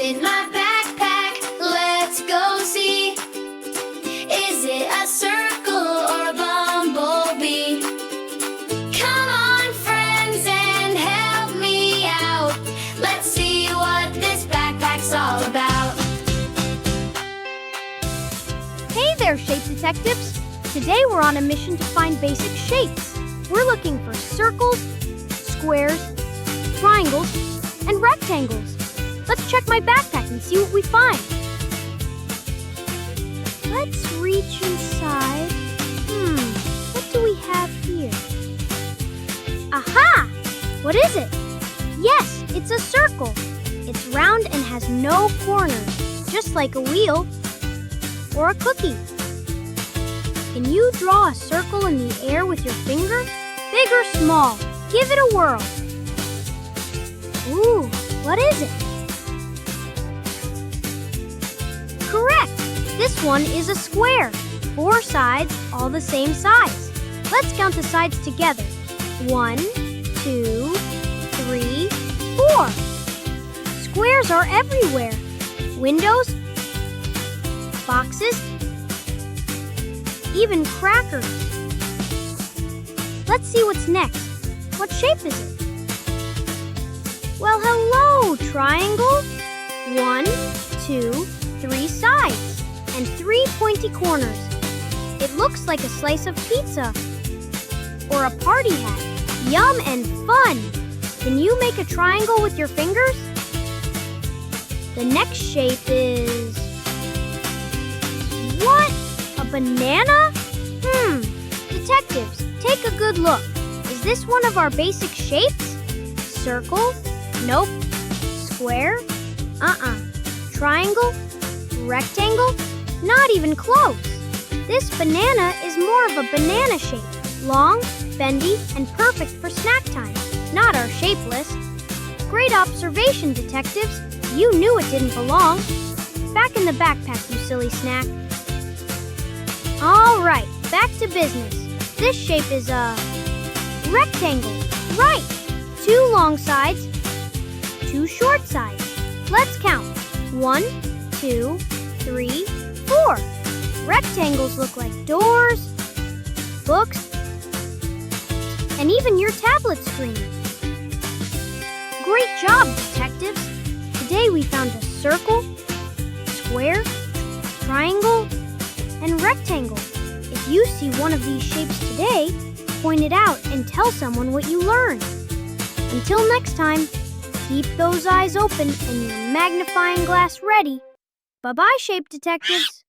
in my backpack? Let's go see. Is it a circle or a bumblebee? Come on, friends, and help me out. Let's see what this backpack's all about. Hey there, shape detectives! Today we're on a mission to find basic shapes. We're looking for circles, squares, triangles, and rectangles. Let's check my backpack and see what we find. Let's reach inside. What do we have here? Aha! What is it? Yes, it's a circle. It's round and has no corners, just like a wheel or a cookie. Can you draw a circle in the air with your finger? Big or small? Give it a whirl. Ooh, what is it? Correct! This one is a square. 4 sides, all the same size. Let's count the sides together. 1, 2, 3, 4. Squares are everywhere. Windows, boxes, even crackers. Let's see what's next. What shape is it? Well, hello, triangle. 1, 2, 3 sides and 3 pointy corners. It looks like a slice of pizza or a party hat. Yum and fun! Can you make a triangle with your fingers? The next shape is... What? A banana? Detectives, take a good look. Is this one of our basic shapes? Circle? Nope. Square? Triangle? Rectangle? Not even close. This banana is more of a banana shape. Long, bendy, and perfect for snack time. Not our shape list. Great observation, detectives. You knew it didn't belong. Back in the backpack, you silly snack. All right, back to business. This shape is a rectangle. Right. 2 long sides, 2 short sides. Let's count. 1, 2, 3, 4. Rectangles look like doors, books, and even your tablet screen. Great job, detectives. Today we found a circle, square, triangle, and rectangle. If you see one of these shapes today, point it out and tell someone what you learned. Until next time, keep those eyes open and your magnifying glass ready. Bye-bye, shape detectives.